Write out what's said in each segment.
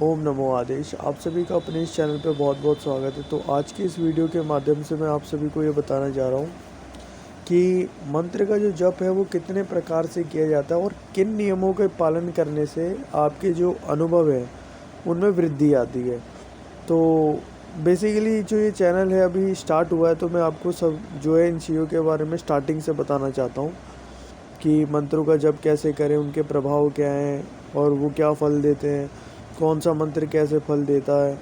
ओम नमो आदेश। आप सभी का अपने इस चैनल पे बहुत बहुत स्वागत है। तो आज की इस वीडियो के माध्यम से मैं आप सभी को ये बताना चाह रहा हूँ कि मंत्र का जो जप है वो कितने प्रकार से किया जाता है और किन नियमों के पालन करने से आपके जो अनुभव है उनमें वृद्धि आती है। तो बेसिकली जो ये चैनल है अभी स्टार्ट हुआ है, तो मैं आपको सब जो है इन चीज़ों के बारे में स्टार्टिंग से बताना चाहता हूँ कि मंत्रों का जप कैसे करें, उनके प्रभाव क्या हैं और वो क्या फल देते हैं, कौन सा मंत्र कैसे फल देता है,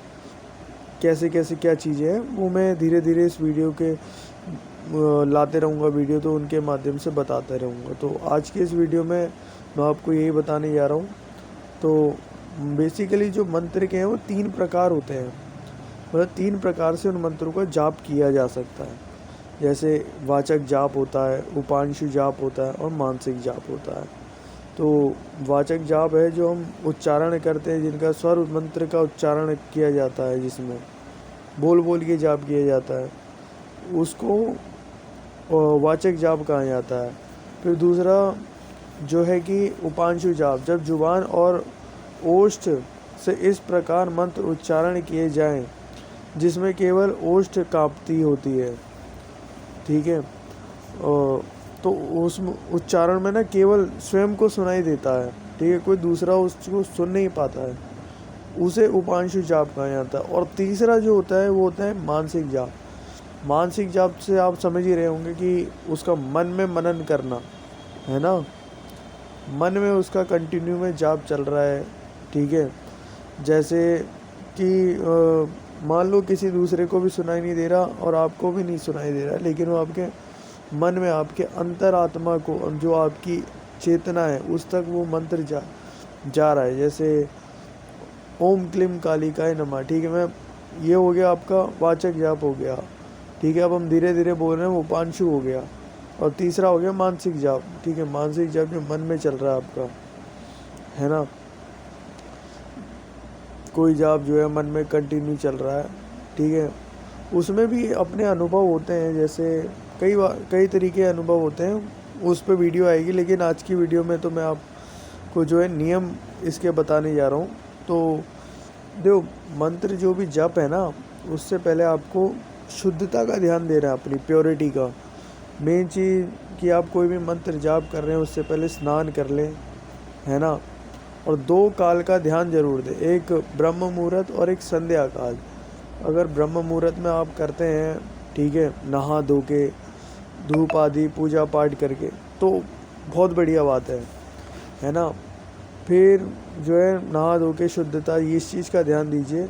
कैसे कैसे क्या चीज़ें हैं, वो मैं धीरे धीरे इस वीडियो के लाते रहूँगा वीडियो, तो उनके माध्यम से बताता रहूँगा। तो आज के इस वीडियो में मैं आपको यही बताने जा रहा हूँ। तो बेसिकली जो मंत्र के हैं वो 3 प्रकार होते हैं, मतलब 3 प्रकार से उन मंत्रों का जाप किया जा सकता है। जैसे वाचक जाप होता है, उपांशु जाप होता है और मानसिक जाप होता है। तो वाचक जाप है जो हम उच्चारण करते हैं, जिनका स्वर मंत्र का उच्चारण किया जाता है, जिसमें बोल बोल के जाप किया जाता है, उसको वाचक जाप कहा जाता है। फिर दूसरा जो है कि उपांशु जाप, जब जुबान और ओष्ठ से इस प्रकार मंत्र उच्चारण किए जाएं जिसमें केवल ओष्ठ कांपती होती है, ठीक है। तो उस उच्चारण में ना केवल स्वयं को सुनाई देता है, ठीक है, कोई दूसरा उसको सुन नहीं पाता है, उसे उपांशु जाप कहा जाता है। और तीसरा जो होता है वो होता है मानसिक जाप। मानसिक जाप से आप समझ ही रहे होंगे कि उसका मन में मनन करना है ना, मन में उसका कंटिन्यू में जाप चल रहा है, ठीक है। जैसे कि मान लो किसी दूसरे को भी सुनाई नहीं दे रहा और आपको भी नहीं सुनाई दे रहा, लेकिन वो आपके मन में, आपके अंतरात्मा को, जो आपकी चेतना है, उस तक वो मंत्र जा रहा है। जैसे ओम क्लीम कालिकाय नमः, ठीक है, मैं ये हो गया आपका वाचक जाप हो गया, ठीक है। अब हम धीरे धीरे बोल रहे हैं, वो उपांशु हो गया। और तीसरा हो गया मानसिक जाप, ठीक है, मानसिक जाप जो मन में चल रहा है आपका, है ना, कोई जाप जो है मन में कंटिन्यू चल रहा है, ठीक है। उसमें भी अपने अनुभव होते हैं, जैसे कई तरीके अनुभव होते हैं, उस पर वीडियो आएगी। लेकिन आज की वीडियो में तो मैं आपको जो है नियम इसके बताने जा रहा हूँ। तो देखो, मंत्र जो भी जप है ना, उससे पहले आपको शुद्धता का ध्यान देना है, अपनी प्योरिटी का। मेन चीज़ कि आप कोई भी मंत्र जाप कर रहे हैं उससे पहले स्नान कर लें, है ना। और 2 काल का ध्यान जरूर दें, एक ब्रह्म मुहूर्त और एक संध्या काल। अगर ब्रह्म मुहूर्त में आप करते हैं, ठीक है, नहा धो के, धूप आदि पूजा पाठ करके, तो बहुत बढ़िया बात है ना। फिर जो है नहा धो के शुद्धता, इस चीज़ का ध्यान दीजिए।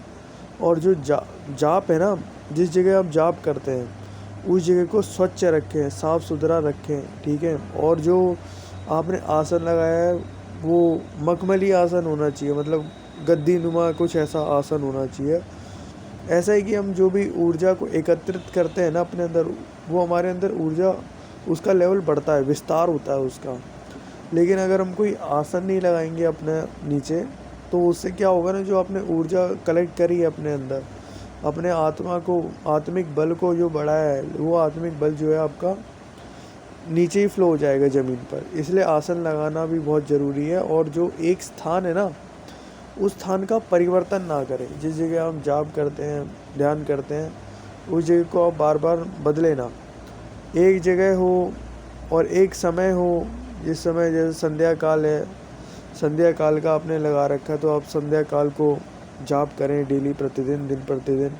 और जो जाप है ना, जिस जगह आप जाप करते हैं उस जगह को स्वच्छ रखें, साफ़ सुथरा रखें, ठीक है। और जो आपने आसन लगाया है वो मखमली आसन होना चाहिए, मतलब गद्दी नुमा कुछ ऐसा आसन होना चाहिए। ऐसा है कि हम जो भी ऊर्जा को एकत्रित करते हैं ना अपने अंदर, वो हमारे अंदर ऊर्जा, उसका लेवल बढ़ता है, विस्तार होता है उसका। लेकिन अगर हम कोई आसन नहीं लगाएंगे अपने नीचे, तो उससे क्या होगा ना, जो आपने ऊर्जा कलेक्ट करी है अपने अंदर, अपने आत्मा को, आत्मिक बल को जो बढ़ाया है, वो आत्मिक बल जो है आपका नीचे ही फ्लो हो जाएगा ज़मीन पर। इसलिए आसन लगाना भी बहुत ज़रूरी है। और जो एक स्थान है ना, उस स्थान का परिवर्तन ना करें। जिस जगह हम जाप करते हैं, ध्यान करते हैं, उस जगह को आप बार बार बदले ना। एक जगह हो और एक समय हो, जिस समय जैसे संध्या काल है, संध्या काल का आपने लगा रखा है, तो आप संध्या काल को जाप करें डेली, प्रतिदिन, दिन प्रतिदिन।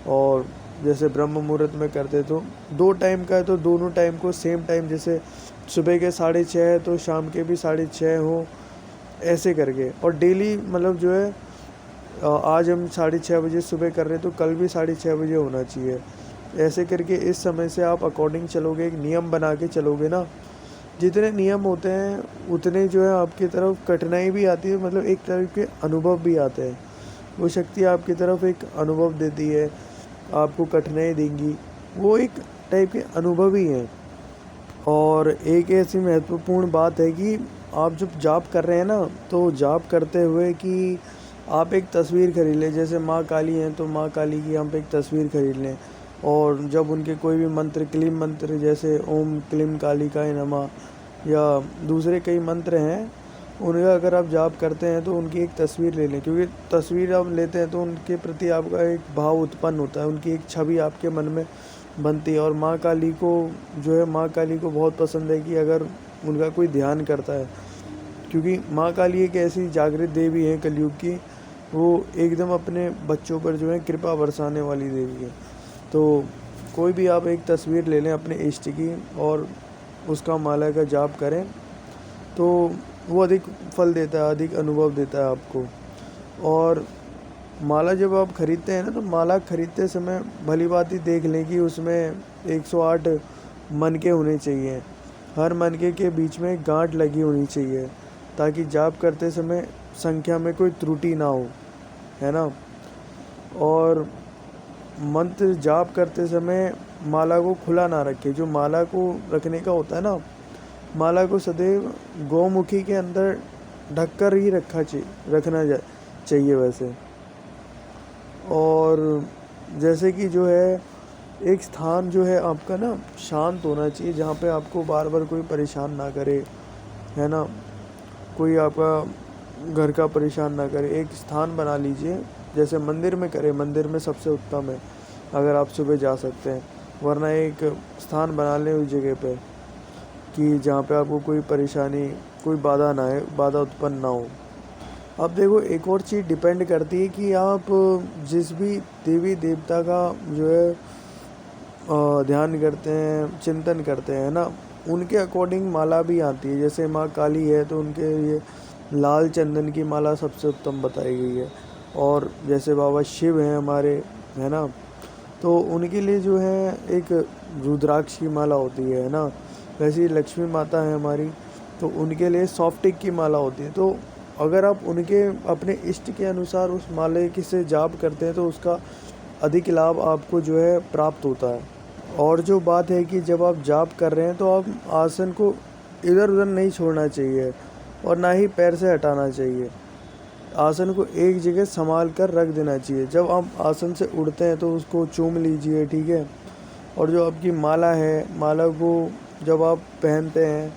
और जैसे ब्रह्म मुहूर्त में करते तो 2 टाइम का है, तो दोनों टाइम को सेम टाइम, जैसे सुबह के 6:30 है तो शाम के भी 6:30 हो, ऐसे करके। और डेली मतलब जो है आज हम 6:30 बजे सुबह कर रहे हैं तो कल भी 6:30 बजे होना चाहिए। ऐसे करके इस समय से आप अकॉर्डिंग चलोगे, एक नियम बना के चलोगे ना, जितने नियम होते हैं उतने जो है आपकी तरफ कठिनाई भी आती है, मतलब एक तरह के अनुभव भी आते हैं। वो शक्ति आपकी तरफ एक अनुभव देती है, आपको कठिनाई देंगी, वो एक टाइप के अनुभव ही हैं। और एक ऐसी महत्वपूर्ण बात है कि आप जब जाप कर रहे हैं ना, तो जाप करते हुए कि आप एक तस्वीर खरीद लें। जैसे माँ काली हैं तो माँ काली की आप एक तस्वीर खरीद लें। और जब उनके कोई भी मंत्र, क्लीम मंत्र, जैसे ओम क्लीम कालिकाय नमः या दूसरे कई मंत्र हैं, उनका अगर आप जाप करते हैं तो उनकी एक तस्वीर ले लें, क्योंकि तस्वीर आप लेते हैं तो उनके प्रति आपका एक भाव उत्पन्न होता है, उनकी एक छवि आपके मन में बनती है। और माँ काली को जो है, माँ काली को बहुत पसंद है कि अगर उनका कोई ध्यान करता है, क्योंकि माँ काली एक ऐसी जागृत देवी है कलयुग की, वो एकदम अपने बच्चों पर जो है कृपा बरसाने वाली देवी है। तो कोई भी आप एक तस्वीर ले लें अपने इष्ट की और उसका माला का जाप करें तो वो अधिक फल देता है, अधिक अनुभव देता है आपको। और माला जब आप ख़रीदते हैं ना, तो माला ख़रीदते समय भली बात ही देख लें कि उसमें 108 मनके होने चाहिए। हर मनके के बीच में गांठ लगी होनी चाहिए, ताकि जाप करते समय संख्या में कोई त्रुटि ना हो, है ना। और मंत्र जाप करते समय माला को खुला ना रखें। जो माला को रखने का होता है ना, माला को सदैव गौमुखी के अंदर ढककर ही रखना चाहिए वैसे। और जैसे कि जो है, एक स्थान जो है आपका ना शांत होना चाहिए, जहाँ पे आपको बार बार कोई परेशान ना करे, है ना, कोई आपका घर का परेशान ना करे। एक स्थान बना लीजिए, जैसे मंदिर में करें, मंदिर में सबसे उत्तम है अगर आप सुबह जा सकते हैं, वरना एक स्थान बना लें उस जगह पे कि जहाँ पे आपको कोई परेशानी, कोई बाधा ना आए, बाधा उत्पन्न ना हो। अब देखो, एक और चीज़ डिपेंड करती है कि आप जिस भी देवी देवता का जो है ध्यान करते हैं, चिंतन करते हैं ना, उनके अकॉर्डिंग माला भी आती है। जैसे माँ काली है तो उनके लिए लाल चंदन की माला सबसे उत्तम बताई गई है। और जैसे बाबा शिव हैं हमारे, है ना, तो उनके लिए जो है एक रुद्राक्ष की माला होती है ना। वैसे ही लक्ष्मी माता है हमारी, तो उनके लिए सॉफ्टिक की माला होती है। तो अगर आप उनके अपने इष्ट के अनुसार उस माले की से जाप करते हैं तो उसका अधिक लाभ आपको जो है प्राप्त होता है। और जो बात है कि जब आप जाप कर रहे हैं तो आप आसन को इधर उधर नहीं छोड़ना चाहिए और ना ही पैर से हटाना चाहिए। आसन को एक जगह संभाल कर रख देना चाहिए। जब आप आसन से उठते हैं तो उसको चूम लीजिए, ठीक है। और जो आपकी माला है, माला को जब आप पहनते हैं,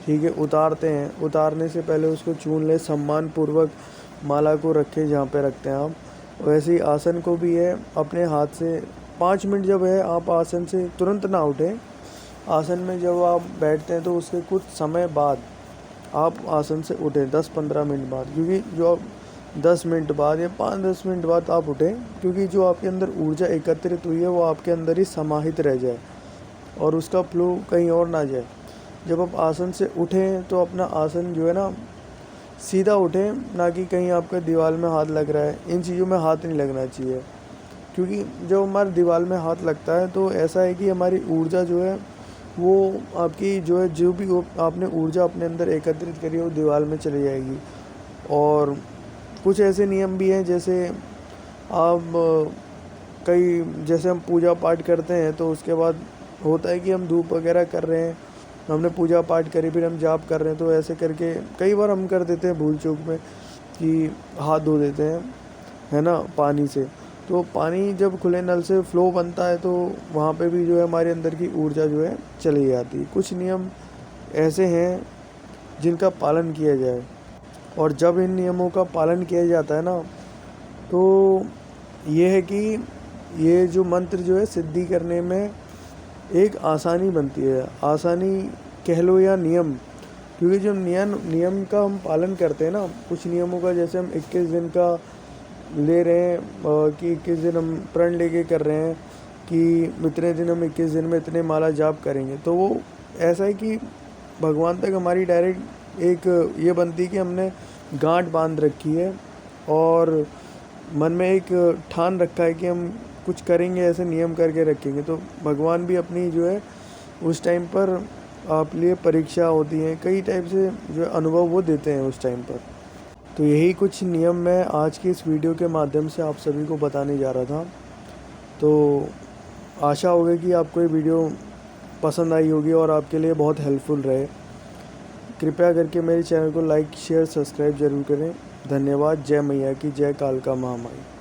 ठीक है, उतारते हैं, उतारने से पहले उसको चूम लें, सम्मान पूर्वक माला को रखें जहाँ पे रखते हैं आप। वैसे ही आसन को भी है, अपने हाथ से 5 मिनट जब है आप आसन से तुरंत ना उठें। आसन में जब आप बैठते हैं तो उसके कुछ समय बाद आप आसन से उठें, 10-15 मिनट बाद, क्योंकि जो आप 10 मिनट बाद या 5-10 मिनट बाद आप उठें, क्योंकि जो आपके अंदर ऊर्जा एकत्रित हुई है वो आपके अंदर ही समाहित रह जाए और उसका फ्लो कहीं और ना जाए। जब आप आसन से उठें तो अपना आसन जो है ना सीधा उठें, ना कि कहीं आपका दीवार में हाथ लग रहा है। इन चीज़ों में हाथ नहीं लगना चाहिए, क्योंकि जब हमारे दीवार में हाथ लगता है तो ऐसा है कि हमारी ऊर्जा जो है वो आपकी जो है, जो भी आपने ऊर्जा अपने अंदर एकत्रित करी है वो दीवार में चली जाएगी। और कुछ ऐसे नियम भी हैं, जैसे आप जैसे हम पूजा पाठ करते हैं तो उसके बाद होता है कि हम धूप वगैरह कर रहे हैं, हमने पूजा पाठ करी, फिर हम जाप कर रहे हैं, तो ऐसे करके कई बार हम कर देते हैं भूल चूक में कि हाथ धो देते हैं, है ना, पानी से। तो पानी जब खुले नल से फ़्लो बनता है तो वहाँ पे भी जो है हमारे अंदर की ऊर्जा जो है चली जाती है। कुछ नियम ऐसे हैं जिनका पालन किया जाए, और जब इन नियमों का पालन किया जाता है ना, तो ये है कि ये जो मंत्र जो है सिद्धि करने में एक आसानी बनती है। आसानी कह लो या नियम, क्योंकि जब नियम का हम पालन करते हैं ना, कुछ नियमों का, जैसे हम 21 दिन का ले रहे हैं कि 21 दिन हम प्रण लेके कर रहे हैं कि इतने दिन हम 21 दिन में इतने माला जाप करेंगे, तो वो ऐसा है कि भगवान तक हमारी डायरेक्ट एक ये बनती है कि हमने गांठ बांध रखी है और मन में एक ठान रखा है कि हम कुछ करेंगे, ऐसे नियम करके रखेंगे। तो भगवान भी अपनी जो है उस टाइम पर आप लिए परीक्षा होती है, कई टाइप से जो अनुभव वो देते हैं उस टाइम पर। तो यही कुछ नियम मैं आज की इस वीडियो के माध्यम से आप सभी को बताने जा रहा था। तो आशा होगी कि आपको ये वीडियो पसंद आई होगी और आपके लिए बहुत हेल्पफुल रहे। कृपया करके मेरे चैनल को लाइक, शेयर, सब्सक्राइब जरूर करें। धन्यवाद। जय मैया की, जय कालका महामाई।